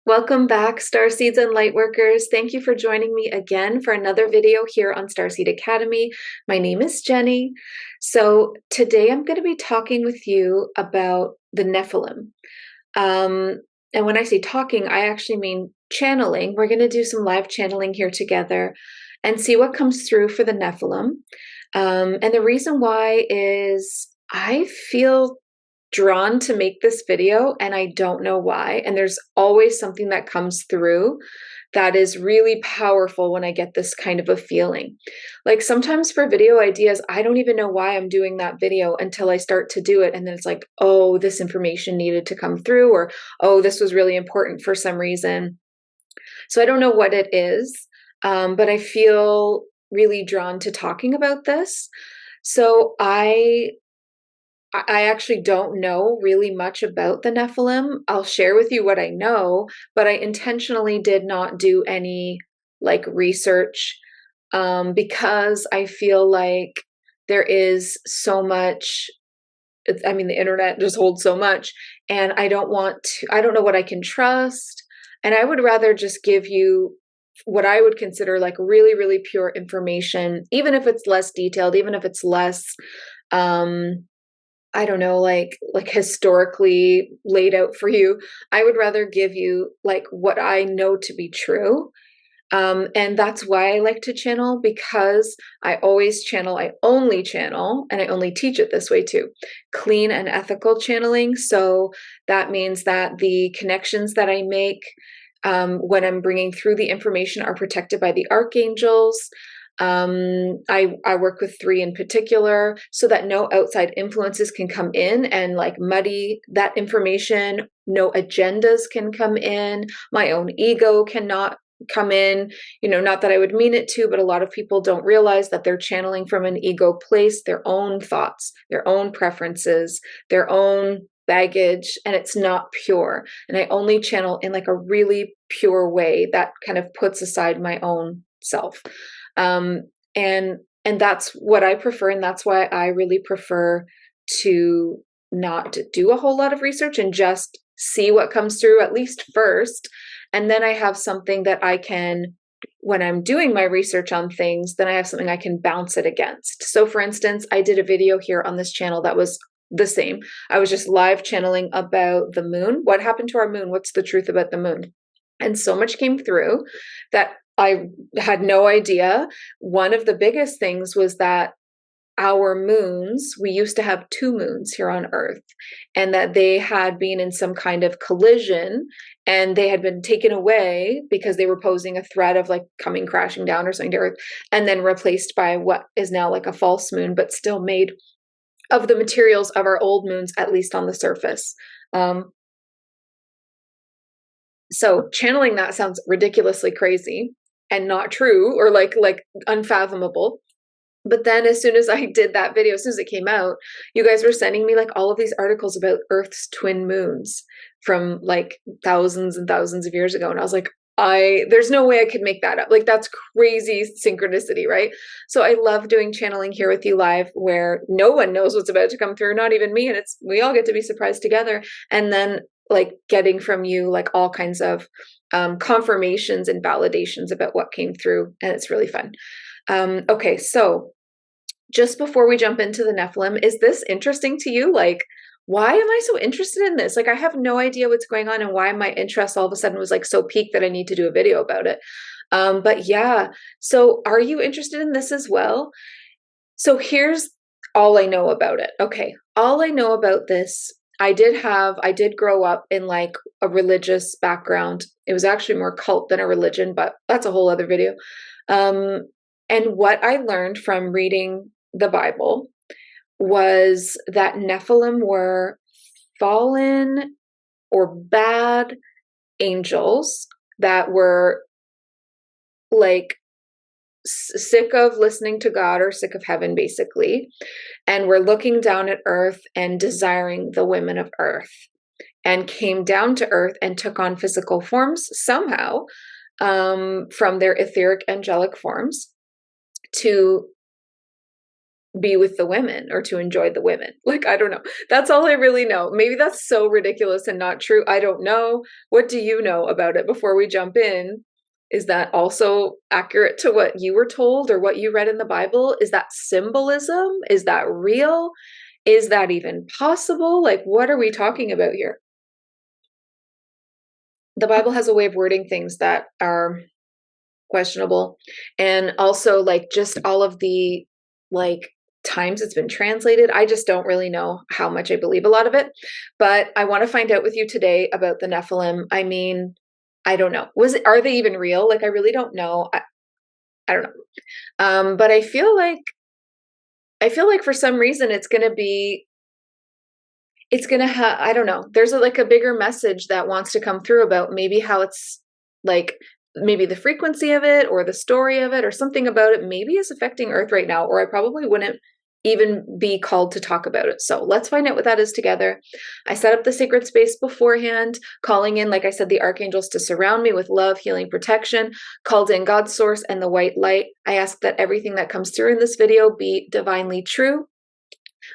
Welcome back, Starseeds and Lightworkers. Thank you for joining me again for another video here on Starseed Academy. My name is Jenny. So today I'm going to be talking with you about the Nephilim. And when I say talking, I actually mean channeling. We're going to do some live channeling here together and see what comes through for the Nephilim. And the reason why is I feel drawn to make this video and I don't know why. And there's always something that comes through that is really powerful when I get this kind of a feeling. Like sometimes for video ideas, I don't even know why I'm doing that video until I start to do it. And then it's like, oh, this information needed to come through, or oh, this was really important for some reason. So I don't know what it is, but I feel really drawn to talking about this. So I actually don't know really much about the Nephilim. I'll share with you what I know, but I intentionally did not do any like research because I feel like there is so much. I mean, the internet just holds so much, and I don't know what I can trust. And I would rather just give you what I would consider like really, really pure information, even if it's less detailed, even if it's less, I don't know, like historically laid out for you. I would rather give you like what I know to be true. And that's why I like to channel, because I always channel, I only channel, and I only teach it this way too, clean and ethical channeling. So that means that the connections that I make when I'm bringing through the information are protected by the archangels. I work with 3 in particular so that no outside influences can come in and like muddy that information. No agendas can come in. My own ego cannot come in, not that I would mean it to, but a lot of people don't realize that they're channeling from an ego place, their own thoughts, their own preferences, their own baggage, and it's not pure. And I only channel in like a really pure way that kind of puts aside my own self. Um, and that's what I prefer, and that's why I really prefer to not do a whole lot of research and just see what comes through at least first. And then I have something that I can, when I'm doing my research on things, then I have something I can bounce it against. So for instance, I did a video here on this channel that was the same. I was just live channeling about the moon. What happened to our moon? What's the truth about the moon? And so much came through that I had no idea. One of the biggest things was that our moons, we used to have 2 moons here on Earth, and that they had been in some kind of collision, and they had been taken away because they were posing a threat of like coming crashing down or something to Earth, and then replaced by what is now like a false moon, but still made of the materials of our old moons, at least on the surface. So channeling that sounds ridiculously crazy and not true, or like unfathomable. But then as soon as I did that video, as soon as it came out, you guys were sending me like all of these articles about Earth's twin moons from like thousands and thousands of years ago. And I was like, there's no way I could make that up. Like that's crazy synchronicity, right? So I love doing channeling here with you live where no one knows what's about to come through, not even me. And we all get to be surprised together. And then like getting from you like all kinds of confirmations and validations about what came through. And it's really fun. Okay, so just before we jump into the Nephilim, is this interesting to you? Like, why am I so interested in this? Like, I have no idea what's going on and why my interest all of a sudden was like so peaked that I need to do a video about it. But yeah, so are you interested in this as well? So here's all I know about it. Okay, all I know about this, I did grow up in like a religious background. It was actually more cult than a religion, but that's a whole other video. And what I learned from reading the Bible was that Nephilim were fallen or bad angels that were like sick of listening to God or sick of heaven, basically, and were looking down at earth and desiring the women of earth, and came down to earth and took on physical forms somehow from their etheric angelic forms to be with the women or to enjoy the women. Like, I don't know. That's all I really know. Maybe that's so ridiculous and not true. I don't know. What do you know about it before we jump in? Is that also accurate to what you were told or what you read in the Bible? Is that symbolism? Is that real? Is that even possible? Like, what are we talking about here? The Bible has a way of wording things that are questionable. And also, like, just all of the, like, times it's been translated, I just don't really know how much I believe a lot of it. But I want to find out with you today about the Nephilim. I mean, I don't know. Are they even real? Like, I really don't know. I don't know. But I feel like for some reason it's gonna have, I don't know. There's like a bigger message that wants to come through about maybe how it's like, maybe the frequency of it or the story of it or something about it maybe is affecting Earth right now, or I probably wouldn't even be called to talk about it. So let's find out what that is together. I set up the sacred space beforehand, calling in, like I said, the archangels to surround me with love, healing, protection, called in God's source and the white light. I ask that everything that comes through in this video be divinely true.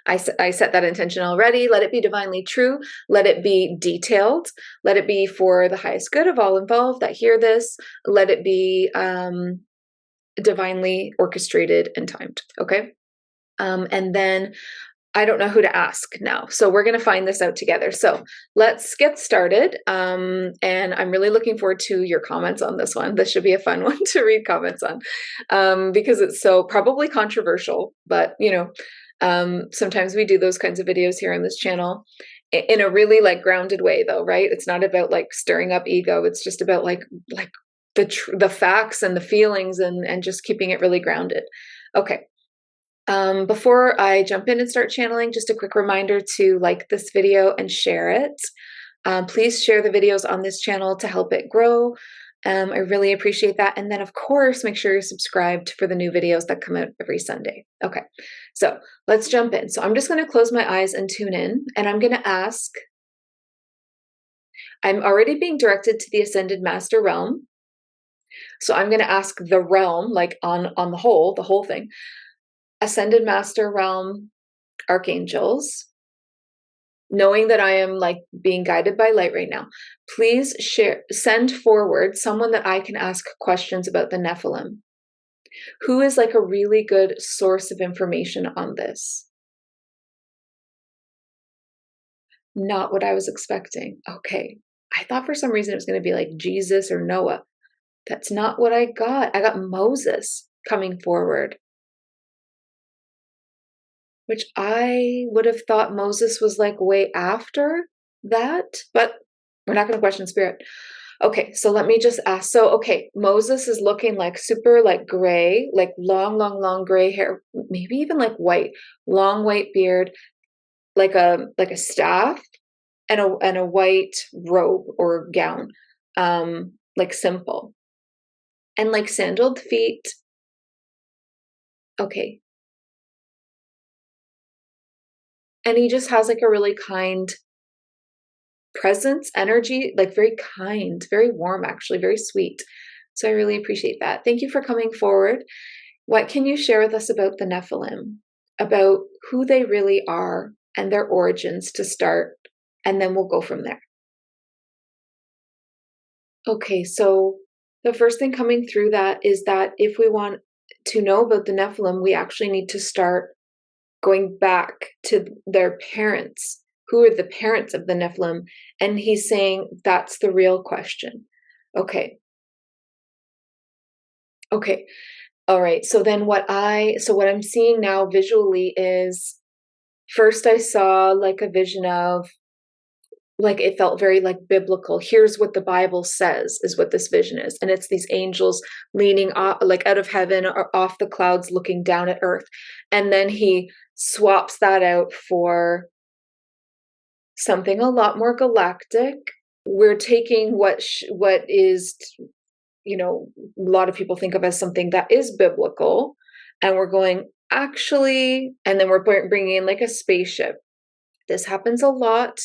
I set that intention already. Let it be divinely true. Let it be detailed. Let it be for the highest good of all involved that hear this. Let it be divinely orchestrated and timed. Okay. And then I don't know who to ask now. So we're going to find this out together. So let's get started. And I'm really looking forward to your comments on this one. This should be a fun one to read comments on, because it's so probably controversial, but you know, sometimes we do those kinds of videos here on this channel in a really like grounded way though, right? It's not about like stirring up ego. It's just about like the facts and the feelings and just keeping it really grounded. Okay. Before I jump in and start channeling, just a quick reminder to like this video and share it. Please share the videos on this channel to help it grow. I really appreciate that. And then, of course, make sure you're subscribed for the new videos that come out every Sunday. Okay, so let's jump in. So I'm just going to close my eyes and tune in, and I'm going to ask. I'm already being directed to the Ascended Master Realm. So I'm going to ask the realm, like on the whole thing. Ascended Master Realm, archangels, knowing that I am like being guided by light right now, please send forward someone that I can ask questions about the Nephilim. Who is like a really good source of information on this? Not what I was expecting. Okay. I thought for some reason it was going to be like Jesus or Noah. That's not what I got. I got Moses coming forward, which I would have thought Moses was like way after that, but we're not going to question spirit. Okay, so let me just ask. So, okay, Moses is looking like super like gray, like long gray hair, maybe even like white, long white beard, like a staff and a white robe or gown, like simple, and like sandaled feet. Okay, and he just has like a really kind presence, energy, like very kind, very warm, actually, very sweet. So I really appreciate that. Thank you for coming forward. What can you share with us about the Nephilim, about who they really are and their origins to start, and then we'll go from there. Okay, so the first thing coming through that is that if we want to know about the Nephilim, we actually need to start going back to their parents. Who are the parents of the Nephilim? And he's saying that's the real question. Okay. Okay. All right. So then what I'm seeing now visually is, first I saw like a vision of, like, it felt very like biblical. Here's what the Bible says is what this vision is. And it's these angels leaning off, like out of heaven or off the clouds looking down at earth. And then he swaps that out for something a lot more galactic. We're taking what is, you know, a lot of people think of as something that is biblical, and we're going, actually, and then we're bringing in like a spaceship. This happens a lot,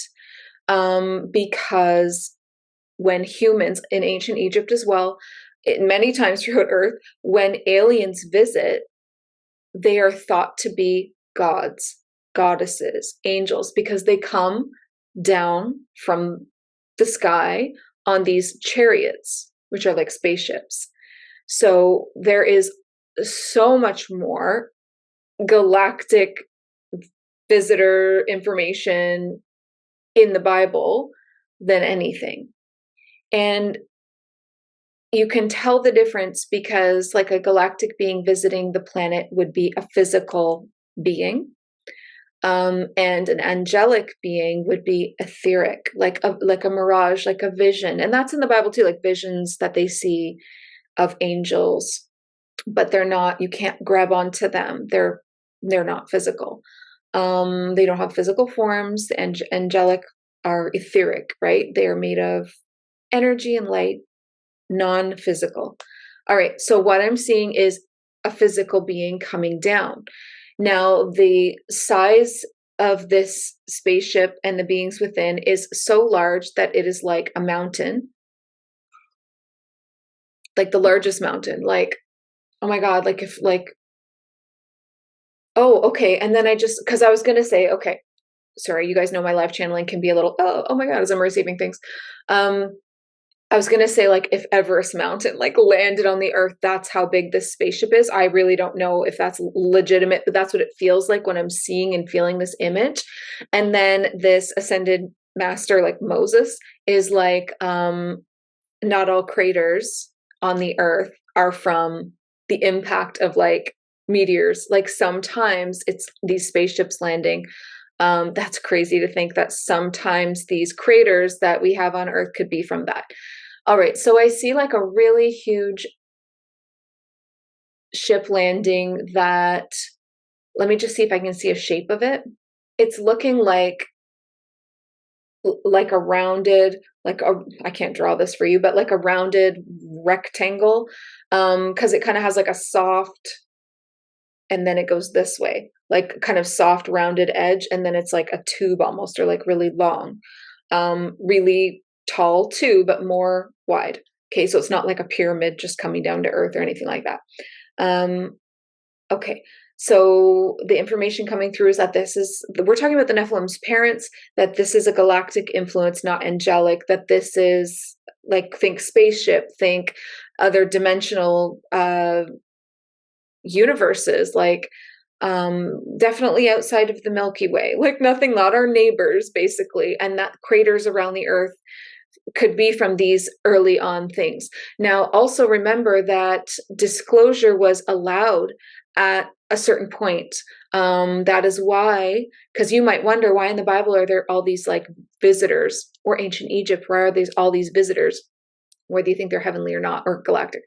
because when humans in ancient Egypt as well, many times throughout Earth, when aliens visit, they are thought to be gods, goddesses, angels, because they come down from the sky on these chariots, which are like spaceships. So there is so much more galactic visitor information in the Bible than anything. And you can tell the difference because, like, a galactic being visiting the planet would be a physical being. And an angelic being would be etheric, like a mirage, like a vision. And that's in the Bible too, like visions that they see of angels, but they're not, you can't grab onto them. They're not physical. They don't have physical forms. And angelic are etheric, right? They are made of energy and light, non-physical. All right, so what I'm seeing is a physical being coming down. Now, the size of this spaceship and the beings within is so large that it is like a mountain, like the largest mountain. Like, oh my God, like if like, oh, okay. And then because I was going to say, okay, sorry, you guys know my live channeling can be a little, oh my God, as I'm receiving things. I was gonna say, like, if Everest Mountain like landed on the earth, that's how big this spaceship is. I really don't know if that's legitimate, but that's what it feels like when I'm seeing and feeling this image. And then this ascended master, like Moses, is like, not all craters on the earth are from the impact of like meteors. Like sometimes it's these spaceships landing. That's crazy to think that sometimes these craters that we have on Earth could be from that. All right, so I see like a really huge ship landing that, let me just see if I can see a shape of it. It's looking like a rounded, I can't draw this for you, but like a rounded rectangle, because it kind of has like a soft, and then it goes this way, like kind of soft rounded edge, and then it's like a tube almost, or like really long, really tall too, but more wide. Okay, so it's not like a pyramid just coming down to earth or anything like that. Okay, so the information coming through is that we're talking about the Nephilim's parents, that this is a galactic influence, not angelic, that this is like, think spaceship, think other dimensional universes, like definitely outside of the Milky Way, like nothing, not our neighbors, basically, and that craters around the earth could be from these early on things. Now, also remember that disclosure was allowed at a certain point. That is why, because you might wonder, why in the Bible are there all these like visitors, or ancient Egypt, why are these all these visitors, whether you think they're heavenly or not, or galactic?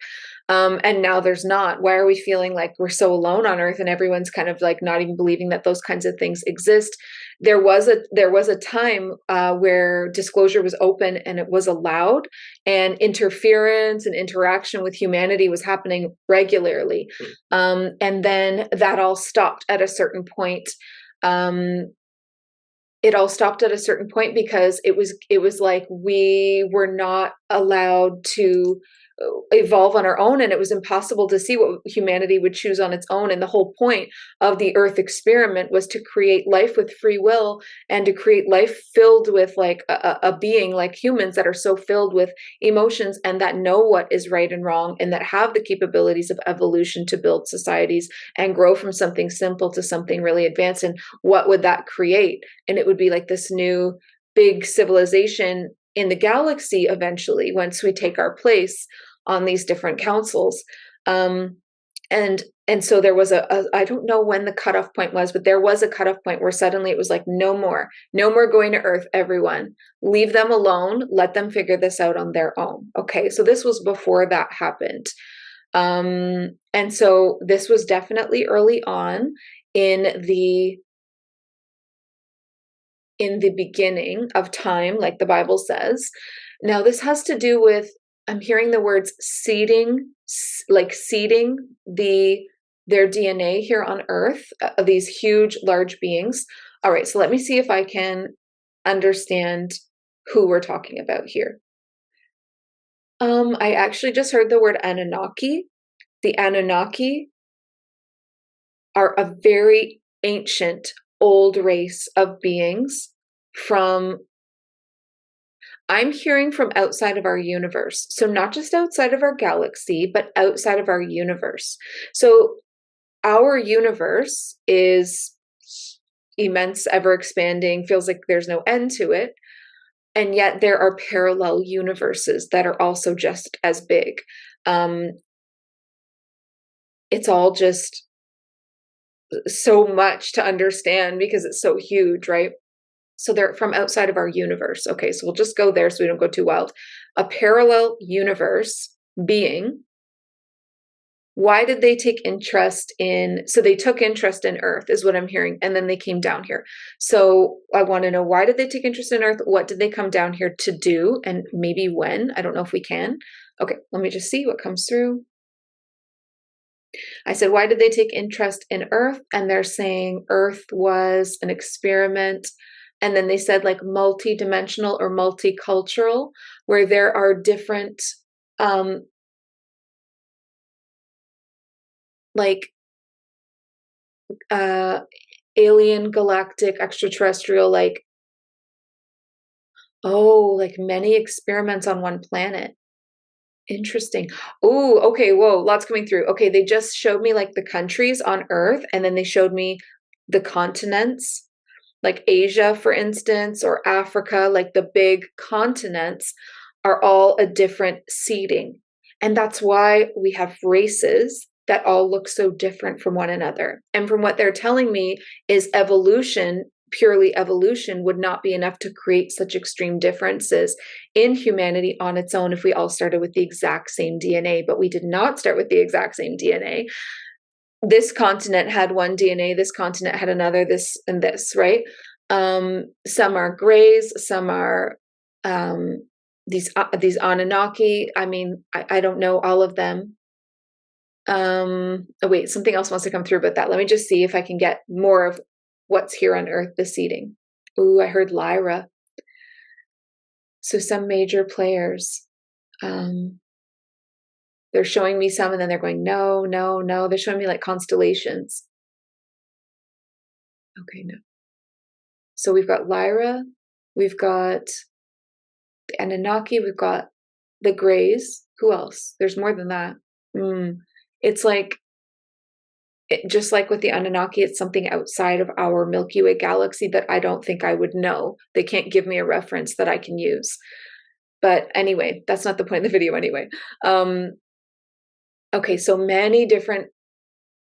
And now there's not. Why are we feeling like we're so alone on Earth, and everyone's kind of like not even believing that those kinds of things exist? There was a time where disclosure was open and it was allowed, and interference and interaction with humanity was happening regularly. And then that all stopped at a certain point. It all stopped at a certain point because it was like we were not allowed to evolve on our own, and it was impossible to see what humanity would choose on its own. And the whole point of the Earth experiment was to create life with free will, and to create life filled with like a being like humans, that are so filled with emotions and that know what is right and wrong, and that have the capabilities of evolution to build societies and grow from something simple to something really advanced. And what would that create? And it would be like this new big civilization in the galaxy eventually, once we take our place on these different councils. And so there was I don't know when the cutoff point was, but there was a cutoff point where suddenly it was like, no more going to Earth, everyone. Leave them alone. Let them figure this out on their own. Okay, so this was before that happened. And so this was definitely early on in the beginning of time, like the Bible says. Now, this has to do with, I'm hearing the words seeding, like seeding their DNA here on Earth, these huge, large beings. All right, so let me see if I can understand who we're talking about here. I actually just heard the word Anunnaki. The Anunnaki are a very ancient, old race of beings from, I'm hearing from outside of our universe. So not just outside of our galaxy, but outside of our universe. So our universe is immense, ever expanding, feels like there's no end to it. And yet there are parallel universes that are also just as big. It's all just so much to understand because it's so huge, right? So they're from outside of our universe. Okay, so we'll just go there so we don't go too wild. A parallel universe being. Why did they take interest in, so they took interest in Earth is what I'm hearing, and then they came down here. So I want to know, why did they take interest in Earth? What did they come down here to do? And maybe when? I don't know if we can. Okay, let me just see what comes through. I said, why did they take interest in Earth? And they're saying Earth was an experiment. And then they said like multi-dimensional or multicultural, where there are different like alien, galactic, extraterrestrial, like, oh, like many experiments on one planet. Interesting. Oh, okay, whoa, lots coming through. Okay, they just showed me like the countries on Earth, and then they showed me the continents, like Asia, for instance, or Africa, like the big continents are all a different seeding. And that's why we have races that all look so different from one another. And from what they're telling me is evolution, purely evolution, would not be enough to create such extreme differences in humanity on its own if we all started with the exact same DNA. But we did not start with the exact same DNA. This continent had one DNA, this continent had another, this and this, right? Some are grays, some are these Anunnaki. I mean, I don't know all of them. Oh wait, something else wants to come through about that. Let me just see if I can get more of what's here on Earth, the seeding. Ooh, I heard Lyra. So some major players. They're showing me some and then they're going, no, no, no. They're showing me like constellations. Okay, no. So we've got Lyra, we've got the Anunnaki, we've got the Greys. Who else? There's more than that. It's like, just like with the Anunnaki, it's something outside of our Milky Way galaxy that I don't think I would know. They can't give me a reference that I can use. But anyway, that's not the point of the video anyway. Okay, so many different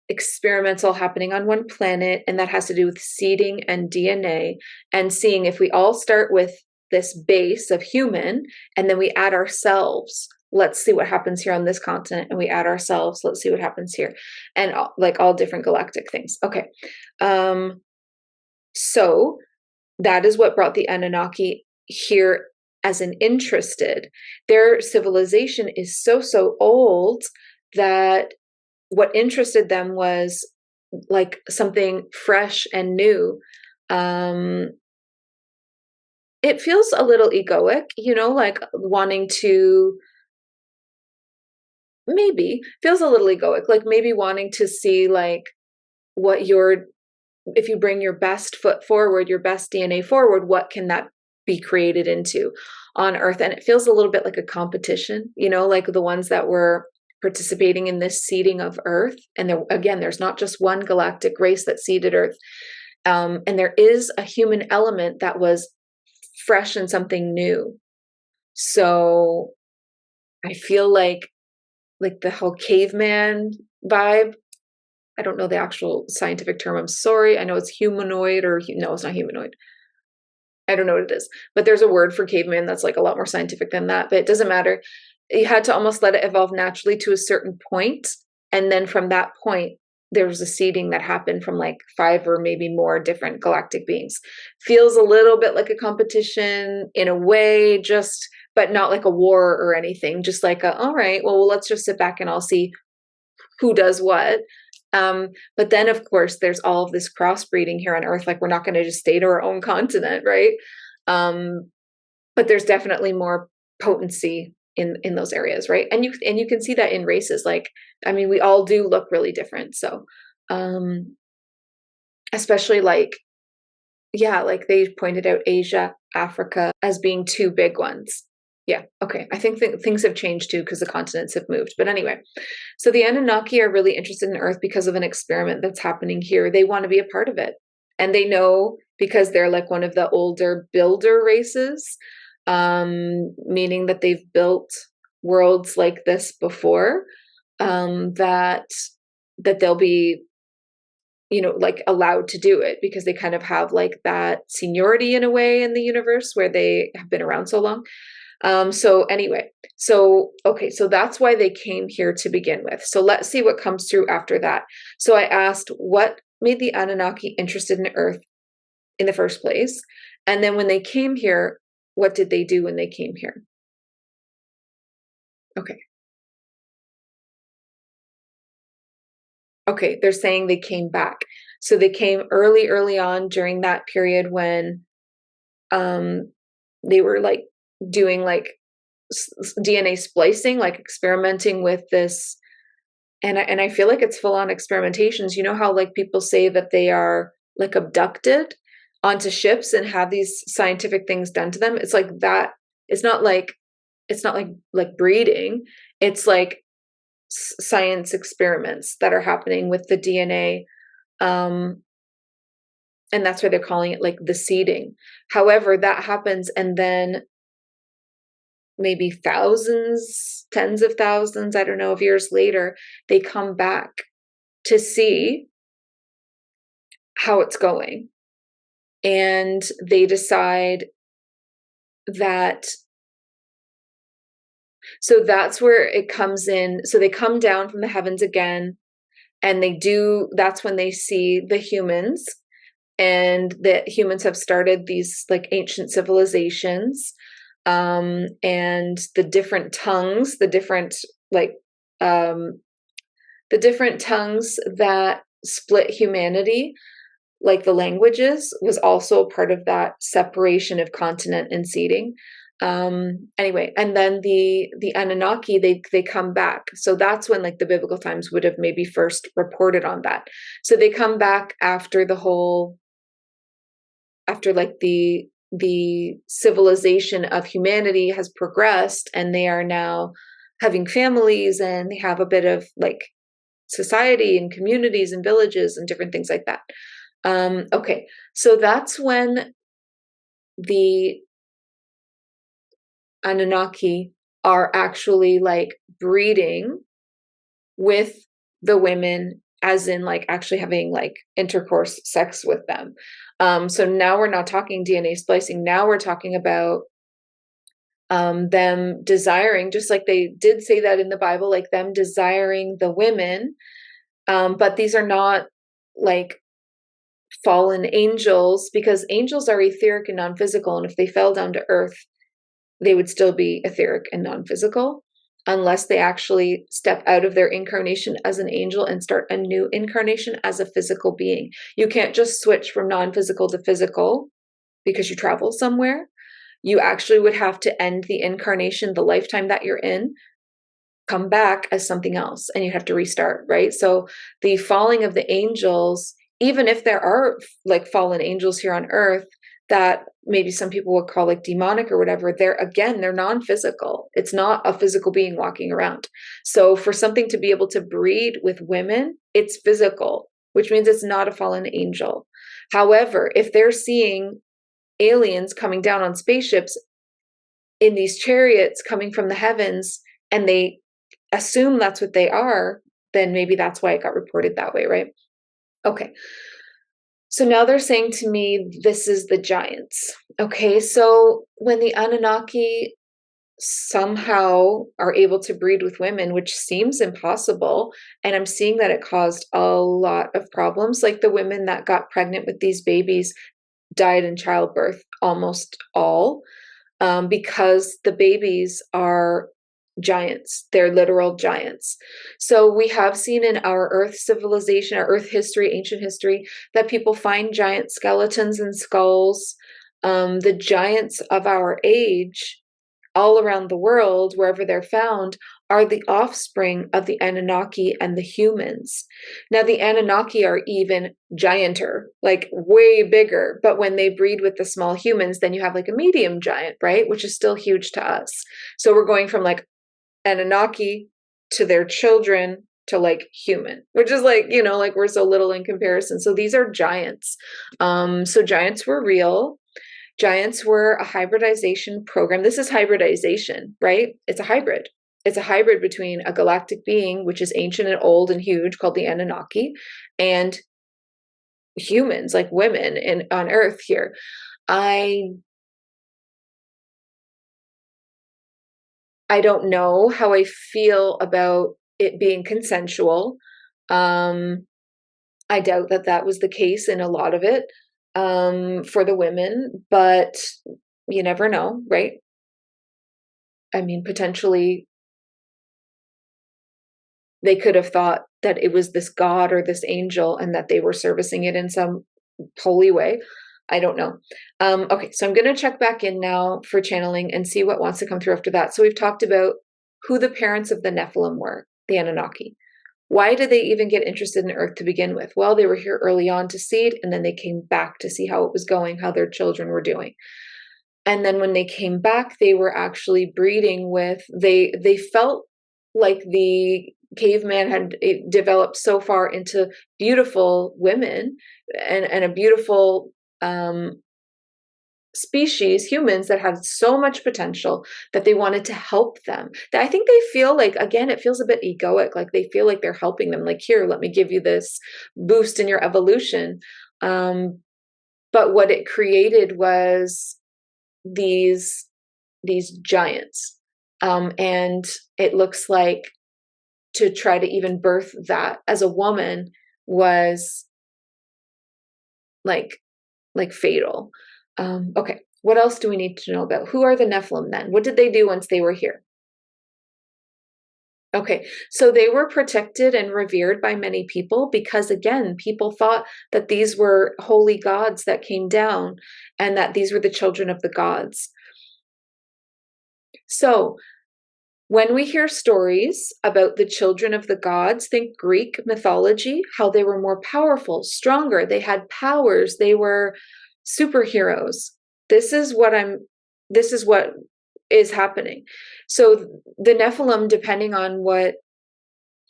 experiments all happening on one planet, and that has to do with seeding and DNA and seeing if we all start with this base of human and then we add ourselves, let's see what happens here on this continent, and we add ourselves, let's see what happens here, and like all different galactic things. Okay, so that is what brought the Anunnaki here as an interested. Their civilization is so old that what interested them was like something fresh and new. It feels a little egoic, you know, like wanting to, maybe feels a little egoic, like maybe wanting to see like what your, if you bring your best foot forward, your best DNA forward, what can that be created into on Earth? And it feels a little bit like a competition, you know, like the ones that were participating in this seeding of Earth. And there, again, there's not just one galactic race that seeded Earth. And there is a human element that was fresh and something new. So I feel like the whole caveman vibe. I don't know the actual scientific term. I'm sorry. I know it's humanoid, or no, it's not humanoid. I don't know what it is, but there's a word for caveman that's like a lot more scientific than that, but it doesn't matter. You had to almost let it evolve naturally to a certain point, and then from that point there was a seeding that happened from like 5 or maybe more different galactic beings. Feels a little bit like a competition in a way, just, but not like a war or anything, just like a, all right, well, let's just sit back and I'll see who does what. But then of course there's all of this crossbreeding here on Earth, like we're not going to just stay to our own continent, right? But there's definitely more potency in those areas, right? And you can see that in races. Like, I mean, we all do look really different. So especially like, yeah, like they pointed out Asia, Africa as being two big ones. Yeah, okay. I think things have changed too because the continents have moved. But anyway, so the Anunnaki are really interested in Earth because of an experiment that's happening here. They want to be a part of it. And they know because they're like one of the older builder races, meaning that they've built worlds like this before, that they'll be, you know, like allowed to do it because they kind of have like that seniority in a way in the universe where they have been around so long. So anyway, so okay, so that's why they came here to begin with. So let's see what comes through after that. So I asked what made the Anunnaki interested in Earth in the first place, and then when they came here, what did they do when they came here? Okay. Okay, they're saying they came back. So they came early on during that period when um they were like doing like DNA splicing, like experimenting with this. And I feel like it's full on experimentations. You know how like people say that they are like abducted onto ships and have these scientific things done to them? It's like that. It's not like like breeding. It's like science experiments that are happening with the DNA. Um, and that's why they're calling it like the seeding. However, that happens and then maybe thousands, tens of thousands, I don't know, of years later, they come back to see how it's going. And they decide that, so that's where it comes in. So they come down from the heavens again, and that's when they see the humans, and the humans have started these like ancient civilizations, and the different tongues, um, the different tongues that split humanity, like the languages, was also a part of that separation of continent and seeding. Anyway, and then the Anunnaki, they come back. So that's when like the biblical times would have maybe first reported on that. So they come back after like the civilization of humanity has progressed, and they are now having families, and they have a bit of like society and communities and villages and different things like that. Okay, so that's when the Anunnaki are actually like breeding with the women, as in like actually having like intercourse sex with them. So now we're not talking DNA splicing. Now we're talking about them desiring, just like they did say that in the Bible, like them desiring the women. But these are not like fallen angels, because angels are etheric and non-physical, and if they fell down to earth, they would still be etheric and non-physical, unless they actually step out of their incarnation as an angel and start a new incarnation as a physical being. You can't just switch from non-physical to physical because you travel somewhere. You actually would have to end the incarnation, the lifetime that you're in, come back as something else, and you have to restart, right? So the falling of the angels, even if there are like fallen angels here on earth that maybe some people would call like demonic or whatever, they're non-physical. It's not a physical being walking around. So for something to be able to breed with women, it's physical, which means it's not a fallen angel. However, if they're seeing aliens coming down on spaceships in these chariots coming from the heavens, and they assume that's what they are, then maybe that's why it got reported that way, right? Okay. So now they're saying to me, this is the giants. Okay, so when the Anunnaki somehow are able to breed with women, which seems impossible, and I'm seeing that it caused a lot of problems, like the women that got pregnant with these babies died in childbirth, almost all, because the babies are giants. They're literal giants. So we have seen in our Earth civilization, our Earth history, ancient history, that people find giant skeletons and skulls. The giants of our age, all around the world, wherever they're found, are the offspring of the Anunnaki and the humans. Now, the Anunnaki are even gianter, like way bigger. But when they breed with the small humans, then you have like a medium giant, right? Which is still huge to us. So we're going from like Anunnaki to their children to like human, which is like, like we're so little in comparison. So these are giants. So giants were real. Giants were a hybridization program. This is hybridization, right? It's a hybrid. It's a hybrid between a galactic being, which is ancient and old and huge, called the Anunnaki, and humans, like women on Earth here. I don't know how I feel about it being consensual. I doubt that was the case in a lot of it for the women, but you never know, right? I mean, potentially they could have thought that it was this god or this angel and that they were servicing it in some holy way. I don't know. Okay, so I'm going to check back in now for channeling and see what wants to come through after that. So we've talked about who the parents of the Nephilim were, the Anunnaki. Why did they even get interested in Earth to begin with? Well, they were here early on to seed, and then they came back to see how it was going, how their children were doing. And then when they came back, they were actually breeding with, they felt like the caveman had developed so far into beautiful women and a beautiful species, humans, that had so much potential that they wanted to help them. That I think they feel like, again, it feels a bit egoic, like they feel like they're helping them, like, here, let me give you this boost in your evolution. But what it created was these giants. And it looks like to try to even birth that as a woman was like fatal. Okay, what else do we need to know about? Who are the Nephilim then? What did they do once they were here? Okay, so they were protected and revered by many people because, again, people thought that these were holy gods that came down and that these were the children of the gods. So when we hear stories about the children of the gods, think Greek mythology, how they were more powerful, stronger, they had powers, they were superheroes. This is what is happening. So the Nephilim, depending on what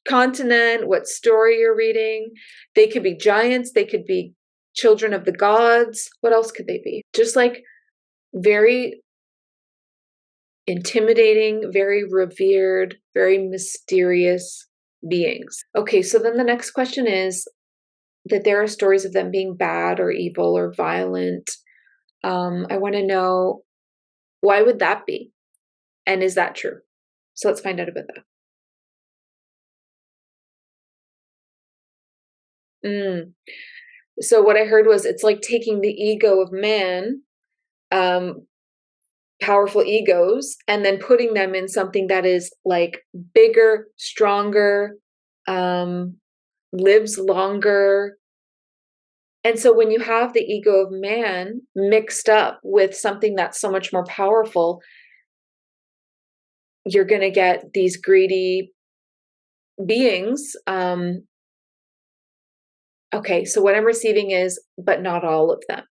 continent, what story you're reading, they could be giants, they could be children of the gods. What else could they be? Just like very intimidating, very revered, very mysterious beings. Okay, so then the next question is that there are stories of them being bad or evil or violent. I want to know, why would that be? And is that true? So let's find out about that. So what I heard was it's like taking the ego of man, powerful egos, and then putting them in something that is like bigger, stronger, lives longer. And so when you have the ego of man mixed up with something that's so much more powerful, you're going to get these greedy beings. Okay, so what I'm receiving is, but not all of them.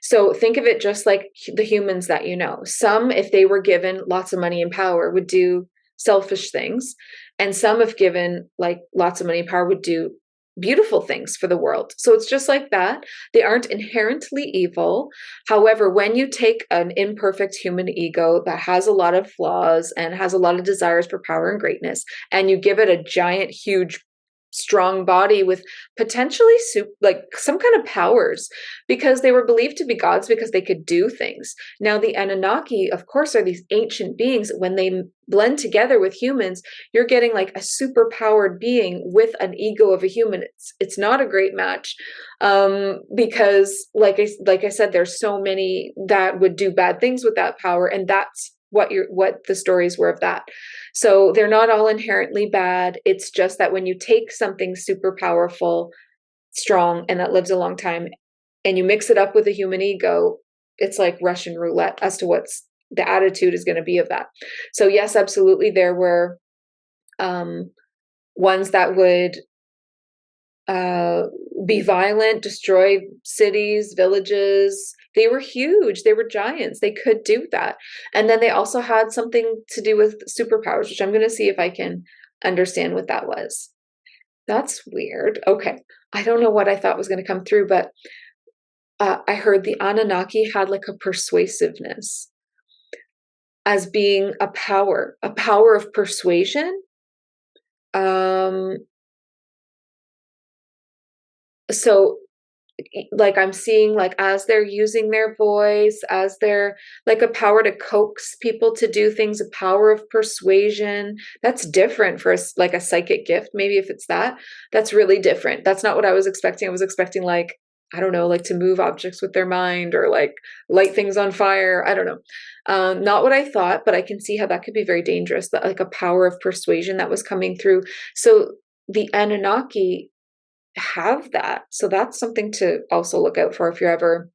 So think of it just like the humans that you know. Some, if they were given lots of money and power, would do selfish things. And some, if given like lots of money and power, would do beautiful things for the world. So it's just like that. They aren't inherently evil. However, when you take an imperfect human ego that has a lot of flaws and has a lot of desires for power and greatness, and you give it a giant, huge, strong body with potentially like some kind of powers, because they were believed to be gods because they could do things. Now the Anunnaki, of course, are these ancient beings. When they blend together with humans, you're getting like a super powered being with an ego of a human. It's not a great match, because like I said, there's so many that would do bad things with that power, and that's what the stories were of that. So they're not all inherently bad. It's just that when you take something super powerful, strong, and that lives a long time, and you mix it up with a human ego, it's like Russian roulette as to what's the attitude is going to be of that. So yes, absolutely, there were ones that would be violent, destroy cities, villages. They were huge. They were giants. They could do that. And then they also had something to do with superpowers, which I'm going to see if I can understand what that was. That's weird. Okay. I don't know what I thought was going to come through, but I heard the Anunnaki had like a persuasiveness as being a power of persuasion. So like I'm seeing like as they're using their voice, as they're like a power to coax people to do things, a power of persuasion. That's different for us, like a psychic gift. Maybe if it's that, that's really different. That's not what I was expecting. I was expecting like, I don't know, like to move objects with their mind or like light things on fire. I don't know. Not what I thought, but I can see how that could be very dangerous. That like a power of persuasion that was coming through. So the Anunnaki have that. So that's something to also look out for if you're ever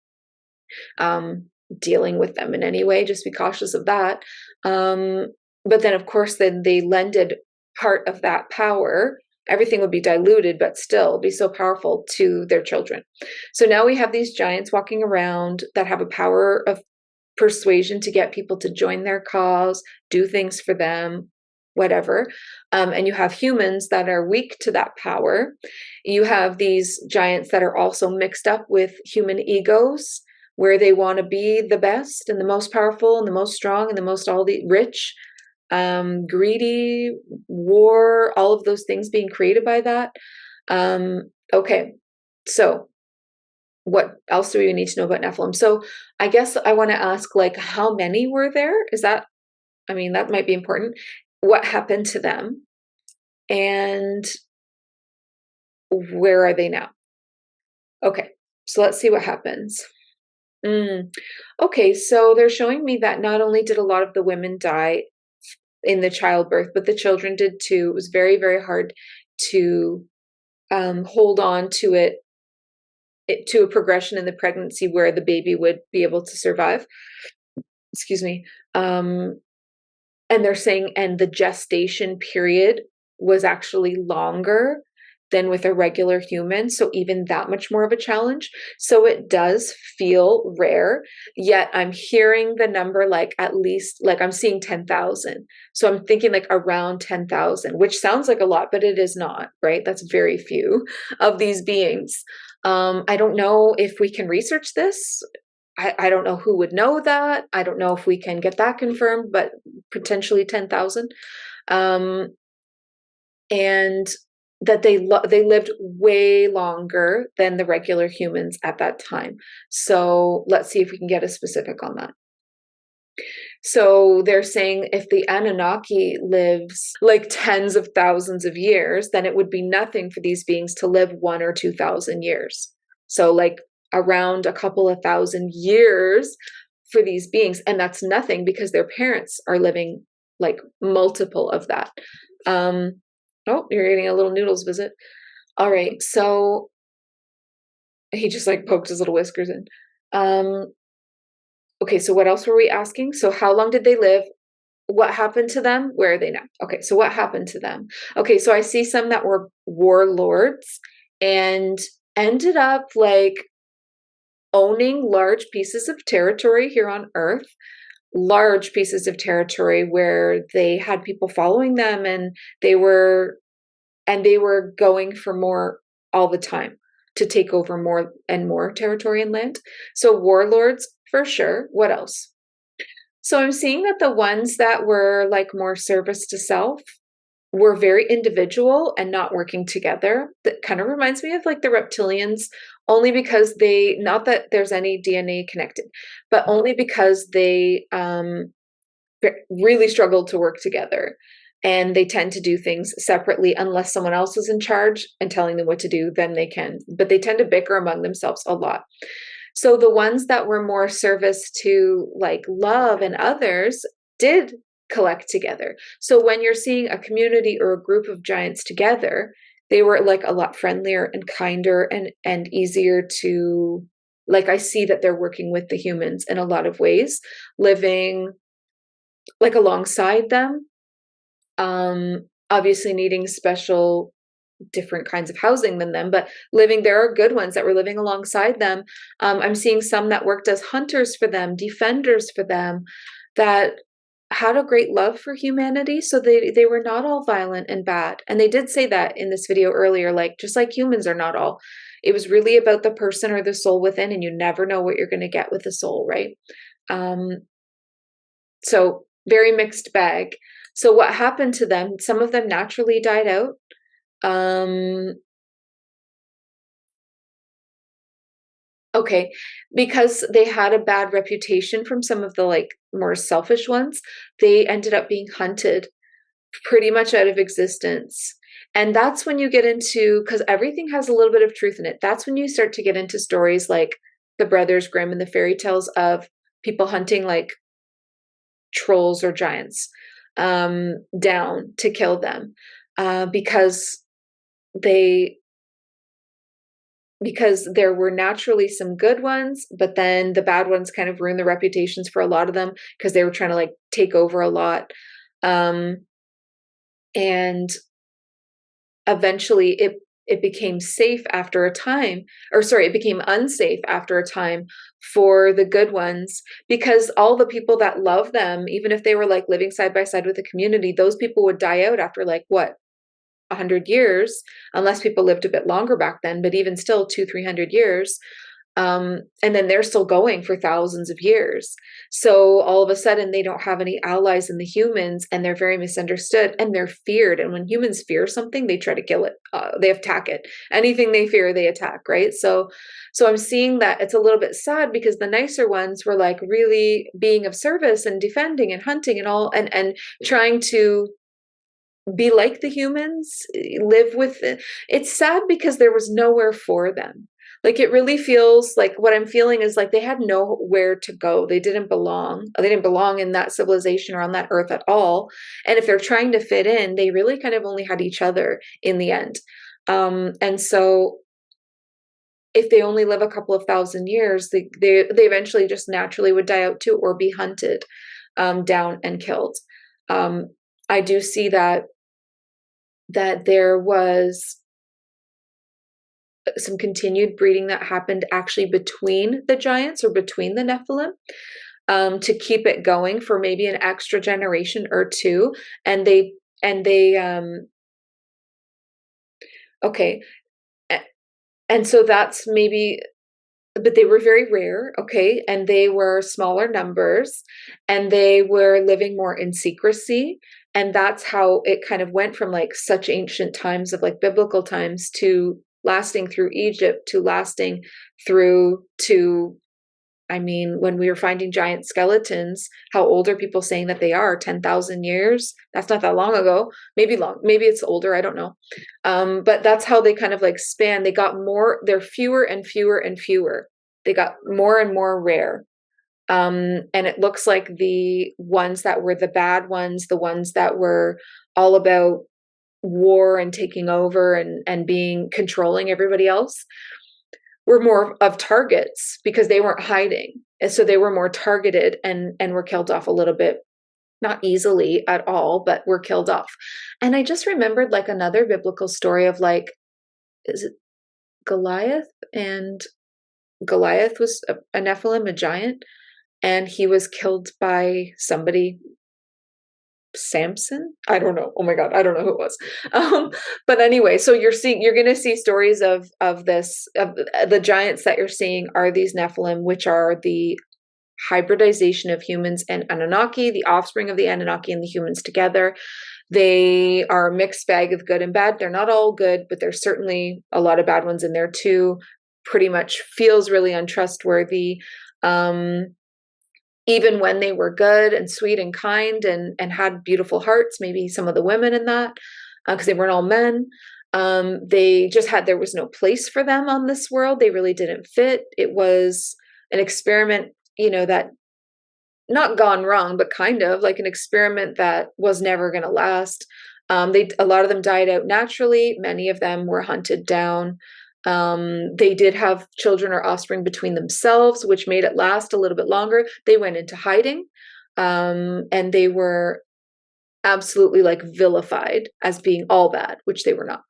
dealing with them in any way. Just be cautious of that. But then, of course, then they lended part of that power. Everything would be diluted, but still be so powerful to their children. So now we have these giants walking around that have a power of persuasion to get people to join their cause, do things for them, whatever. And you have humans that are weak to that power. You have these giants that are also mixed up with human egos, where they want to be the best and the most powerful and the most strong and the most all the rich, greedy, war, all of those things being created by that. Okay, so what else do we need to know about Nephilim? So I guess I want to ask, like, how many were there? Is that, I mean, that might be important. What happened to them? And where are they now? Okay, so let's see what happens. Okay, so they're showing me that not only did a lot of the women die in the childbirth, but the children did too. It was very, very hard to hold on to it, to a progression in the pregnancy where the baby would be able to survive. Excuse me. And they're saying, and the gestation period was actually longer than with a regular human. So even that much more of a challenge. So it does feel rare, yet I'm hearing the number like at least, like I'm seeing 10,000. So I'm thinking like around 10,000, which sounds like a lot, but it is not, right? That's very few of these beings. I don't know if we can research this. I don't know who would know that. I don't know if we can get that confirmed, but potentially 10,000. And that they lived way longer than the regular humans at that time. So let's see if we can get a specific on that. So they're saying if the Anunnaki lives like tens of thousands of years, then it would be nothing for these beings to live 1 or 2,000 years. So like around a couple of thousand years for these beings. And that's nothing because their parents are living like multiple of that. Oh, you're getting a little Noodles visit. All right. So he just like poked his little whiskers in. Okay. So what else were we asking? So how long did they live? What happened to them? Where are they now? Okay. So what happened to them? Okay. So I see some that were warlords and ended up like owning large pieces of territory here on Earth, large pieces of territory where they had people following them and they were going for more all the time to take over more and more territory and land. So warlords for sure. What else? So I'm seeing that the ones that were like more service to self were very individual and not working together. That kind of reminds me of like the reptilians, only because they, not that there's any DNA connected, but only because they really struggled to work together. And they tend to do things separately unless someone else is in charge and telling them what to do, then they can. But they tend to bicker among themselves a lot. So the ones that were more service to like love and others did collect together. So when you're seeing a community or a group of giants together, they were like a lot friendlier and kinder and easier to, like, I see that they're working with the humans in a lot of ways, living like alongside them, obviously needing special different kinds of housing than them, but there are good ones that were living alongside them. I'm seeing some that worked as hunters for them, defenders for them, that had a great love for humanity. So they were not all violent and bad. And they did say that in this video earlier, like, just like humans are not all. It was really about the person or the soul within, and you never know what you're going to get with the soul, right? So very mixed bag. So what happened to them? Some of them naturally died out. Okay, because they had a bad reputation from some of the like more selfish ones, they ended up being hunted pretty much out of existence. And that's when you get into, because everything has a little bit of truth in it, that's when you start to get into stories like the Brothers Grimm and the fairy tales of people hunting like trolls or giants down to kill them because they because there were naturally some good ones, but then the bad ones kind of ruined the reputations for a lot of them because they were trying to like take over a lot. And eventually it became safe after a time, or sorry, it became unsafe after a time for the good ones, because all the people that love them, even if they were like living side by side with the community, those people would die out after like what, 100 years, unless people lived a bit longer back then, but even still 200-300 years. And then they're still going for thousands of years. So all of a sudden they don't have any allies in the humans, and they're very misunderstood, and they're feared. And when humans fear something, they try to kill it. They attack it. Anything they fear, they attack, right? So I'm seeing that it's a little bit sad, because the nicer ones were like really being of service and defending and hunting and all, and trying to be like the humans, live with it. It's sad because there was nowhere for them. Like, it really feels like what I'm feeling is like they had nowhere to go. They didn't belong. They didn't belong in that civilization or on that earth at all. And if they're trying to fit in, they really kind of only had each other in the end. And so if they only live a couple of thousand years, they eventually just naturally would die out too, or be hunted down and killed. I do see that there was some continued breeding that happened actually between the giants, or between the Nephilim, to keep it going for maybe an extra generation or two. And they okay. And so that's maybe, but they were very rare, okay, and they were smaller numbers, and they were living more in secrecy. And that's how it kind of went from like such ancient times of like biblical times to lasting through Egypt, to lasting through to, I mean, when we were finding giant skeletons, how old are people saying that they are? 10,000 years? That's not that long ago. Maybe it's older. I don't know. But that's how they kind of like span. They got more, they're fewer and fewer and fewer. They got more and more rare. And it looks like the ones that were the bad ones, the ones that were all about war and taking over and being controlling everybody else, were more of targets because they weren't hiding. And so they were more targeted and were killed off a little bit, not easily at all, but were killed off. And I just remembered like another biblical story of like, is it Goliath? And Goliath was a Nephilim, a giant, and he was killed by somebody. Samson? I don't know. Oh my God, I don't know who it was. But anyway, so you're going to see stories of the giants that you're seeing are these Nephilim, which are the hybridization of humans and Anunnaki, the offspring of the Anunnaki and the humans together. They are a mixed bag of good and bad. They're not all good, but there's certainly a lot of bad ones in there too. Pretty much feels really untrustworthy. Even when they were good and sweet and kind and had beautiful hearts, maybe some of the women in that, because they weren't all men. There was no place for them on this world. They really didn't fit. It was an experiment, that not gone wrong, but kind of like an experiment that was never going to last. A lot of them died out naturally. Many of them were hunted down. They did have children or offspring between themselves, which made it last a little bit longer. They went into hiding, and they were absolutely like vilified as being all bad, which they were not.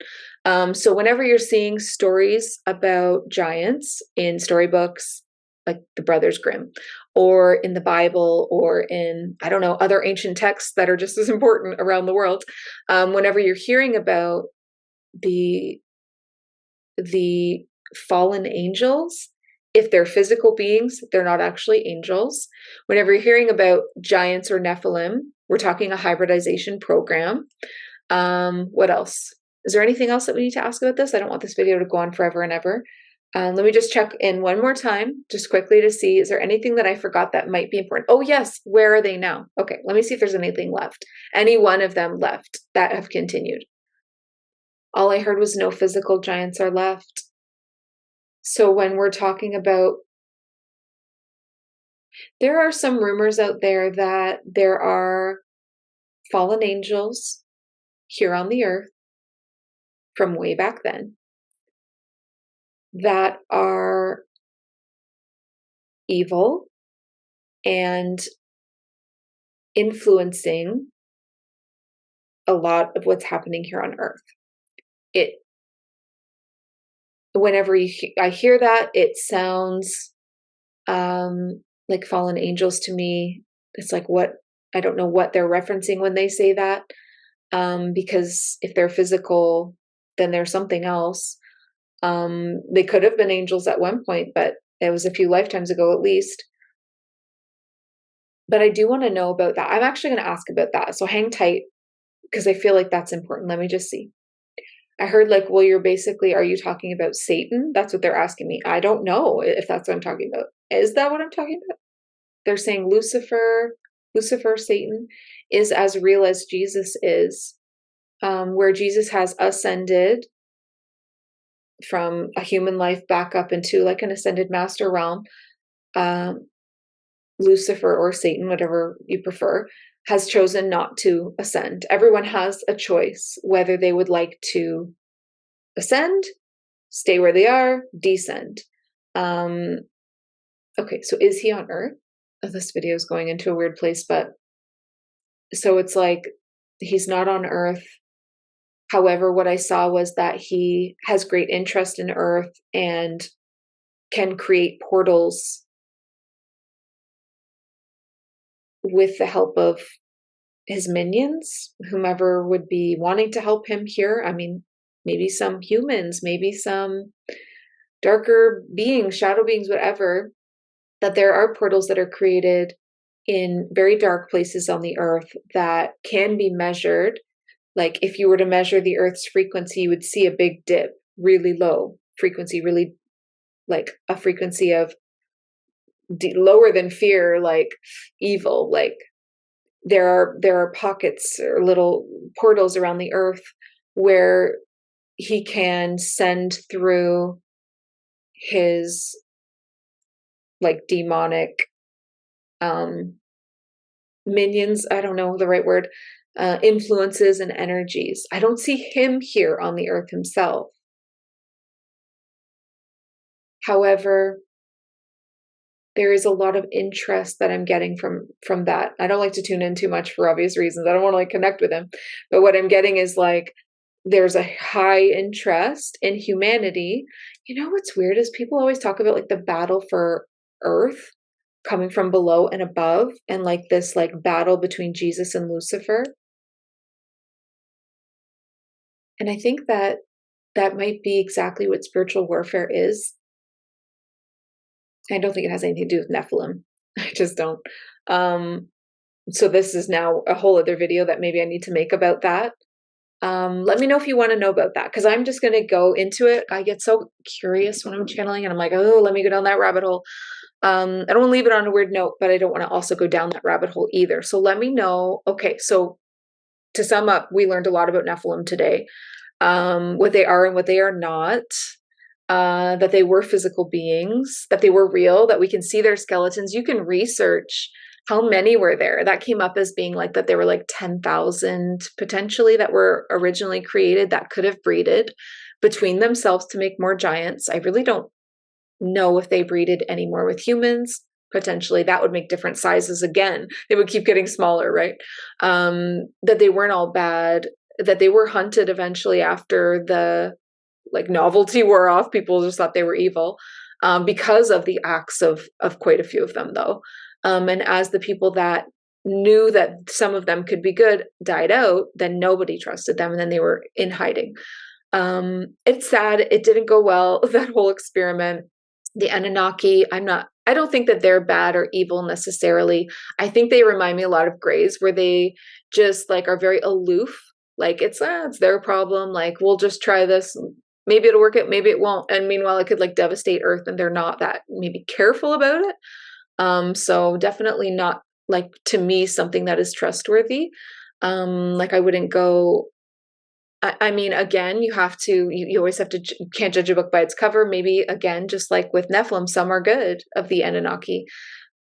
So whenever you're seeing stories about giants in storybooks, like the Brothers Grimm, or in the Bible, or in, I don't know, other ancient texts that are just as important around the world, whenever you're hearing about the fallen angels, if they're physical beings, they're not actually angels. Whenever you're hearing about giants or Nephilim, we're talking a hybridization program. What else? Is there anything else that we need to ask about this? I don't want this video to go on forever and ever. Let me just check in one more time, just quickly, to see, is there anything that I forgot that might be important? Oh yes, where are they now? Okay, let me see if there's anything left. Any one of them left that have continued. All I heard was no physical giants are left. So when we're talking about, there are some rumors out there that there are fallen angels here on the earth from way back then that are evil and influencing a lot of what's happening here on earth. Whenever I hear that, it sounds like fallen angels to me. It's like, what, I don't know what they're referencing when they say that, because if they're physical, then they're something else. They could have been angels at one point, but it was a few lifetimes ago at least. But I do want to know about that. I'm actually going to ask about that, so hang tight, because I feel like that's important. Let me just see. I heard like, well, are you talking about Satan? That's what they're asking me. I don't know if that's what I'm talking about. Is that what I'm talking about? They're saying Lucifer, Satan, is as real as Jesus is, where Jesus has ascended from a human life back up into like an ascended master realm. Lucifer, or Satan, whatever you prefer, has chosen not to ascend. Everyone has a choice whether they would like to ascend, stay where they are, descend. Okay, so is he on Earth? Oh, this video is going into a weird place, but so it's like he's not on Earth. However, what I saw was that he has great interest in Earth and can create portals with the help of his minions, whomever would be wanting to help him here. I mean, maybe some humans, maybe some darker beings, shadow beings, whatever, that there are portals that are created in very dark places on the earth that can be measured. Like if you were to measure the earth's frequency, you would see a big dip, really low frequency, really like a frequency of lower than fear, like evil. Like there are pockets or little portals around the earth where he can send through his like demonic minions, I don't know the right word, influences and energies. I don't see him here on the earth himself. However, there is a lot of interest that I'm getting from that. I don't like to tune in too much for obvious reasons. I don't want to like connect with him. But what I'm getting is like there's a high interest in humanity. You know what's weird is people always talk about like the battle for Earth coming from below and above, and like this like battle between Jesus and Lucifer. And I think that that might be exactly what spiritual warfare is. I don't think it has anything to do with Nephilim. I just don't. So this is now a whole other video that maybe I need to make about that. Let me know if you want to know about that, because I'm just going to go into it. I get so curious when I'm channeling and I'm like, oh, let me go down that rabbit hole. I don't want to leave it on a weird note, but I don't want to also go down that rabbit hole either. So let me know. Okay, so to sum up, we learned a lot about Nephilim today. What they are and what they are not. That they were physical beings, that they were real, that we can see their skeletons. You can research how many were there. That came up as being like that there were like 10,000 potentially that were originally created that could have breeded between themselves to make more giants. I really don't know if they breeded any more with humans. potentially. That would make different sizes again. They would keep getting smaller, right? That they weren't all bad, that they were hunted eventually after the like novelty wore off. People just thought they were evil, because of the acts of quite a few of them, though. And as the people that knew that some of them could be good died out, then nobody trusted them, and then they were in hiding. It's sad. It didn't go well, that whole experiment. The Anunnaki, I don't think that they're bad or evil necessarily. I think they remind me a lot of Greys, where they just like are very aloof. Like it's their problem. Like we'll just try this. Maybe it'll work out, maybe it won't. And meanwhile, it could like devastate Earth, and they're not that maybe careful about it. So definitely not, like, to me, something that is trustworthy. Like I wouldn't go. I mean, again, you have to. You always have to. You can't judge a book by its cover. Maybe again, just like with Nephilim, some are good of the Anunnaki.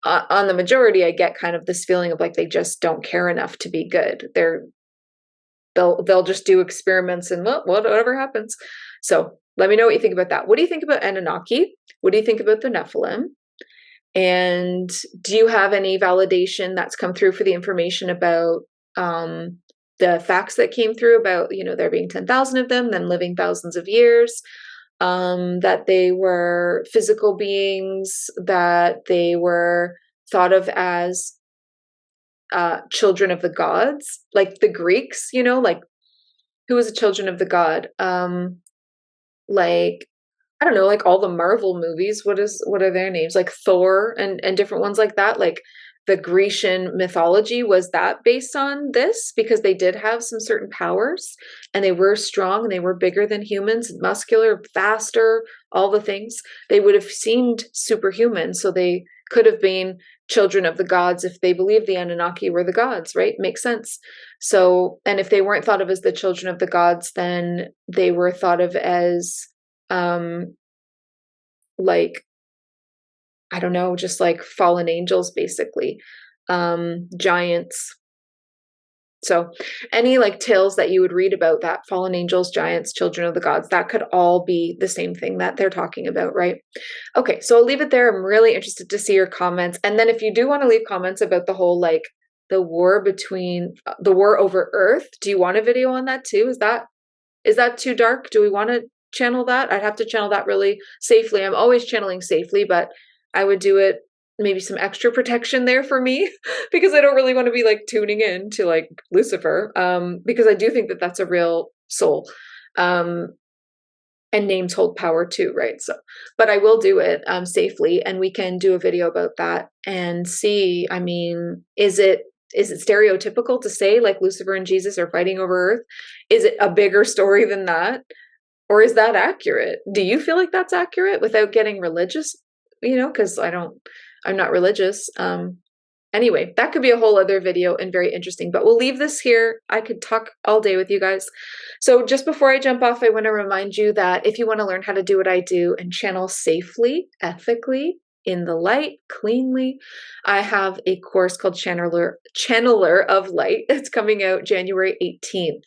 On the majority, I get kind of this feeling of like they just don't care enough to be good. They'll just do experiments and well, whatever happens. So let me know what you think about that. What do you think about Anunnaki? What do you think about the Nephilim? And do you have any validation that's come through for the information about the facts that came through about, there being 10,000 of them, then living thousands of years, that they were physical beings, that they were thought of as children of the gods, like the Greeks, like who was a children of the god? Like I don't know, like all the Marvel movies. What are their names? Like Thor and different ones like that. Like the Grecian mythology, was that based on this? Because they did have some certain powers, and they were strong, and they were bigger than humans, muscular, faster, all the things. They would have seemed superhuman, so they could have been children of the gods if they believed the Anunnaki were the gods, right? Makes sense. So, and if they weren't thought of as the children of the gods, then they were thought of as like, I don't know, just like fallen angels, basically, giants. So any like tales that you would read about that, fallen angels, giants, children of the gods, that could all be the same thing that they're talking about, right? Okay, so I'll leave it there. I'm really interested to see your comments. And then if you do want to leave comments about the whole like the war over Earth, do you want a video on that too? Is that too dark? Do we want to channel that? I'd have to channel that really safely. I'm always channeling safely, but I would do it maybe some extra protection there for me because I don't really want to be like tuning in to like Lucifer, because I do think that that's a real soul, and names hold power too, right? So, but I will do it safely, and we can do a video about that and see. I mean, is it stereotypical to say like Lucifer and Jesus are fighting over Earth? Is it a bigger story than that? Or is that accurate? Do you feel like that's accurate without getting religious? Because I'm not religious. Anyway, that could be a whole other video and very interesting, but we'll leave this here. I could talk all day with you guys. So just before I jump off, I want to remind you that if you want to learn how to do what I do and channel safely, ethically, in the light, cleanly, I have a course called Channeler of Light. It's coming out January 18th.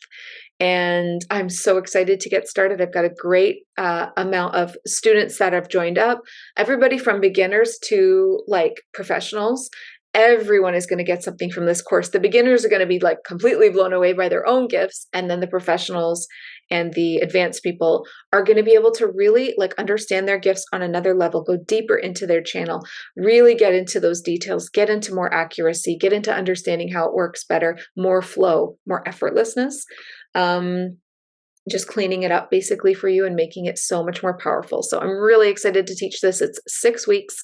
And I'm so excited to get started. I've got a great amount of students that have joined up, everybody from beginners to like professionals. Everyone is going to get something from this course. The beginners are going to be like completely blown away by their own gifts. And then the professionals and the advanced people are going to be able to really like understand their gifts on another level, go deeper into their channel, really get into those details, get into more accuracy, get into understanding how it works better, more flow, more effortlessness. Just cleaning it up basically for you and making it so much more powerful. So I'm really excited to teach this. It's 6 weeks,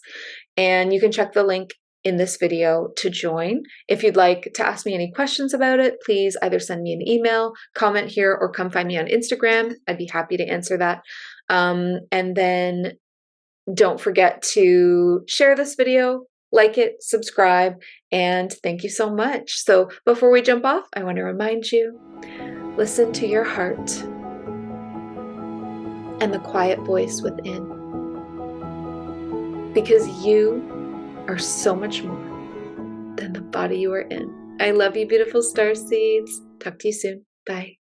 and you can check the link in this video to join. If you'd like to ask me any questions about it, please either send me an email, comment here, or come find me on Instagram. I'd be happy to answer that. And then don't forget to share this video, like it, subscribe, and thank you so much. So before we jump off, I want to remind you, listen to your heart and the quiet voice within, because you are so much more than the body you are in. I love you, beautiful star seeds. Talk to you soon. Bye.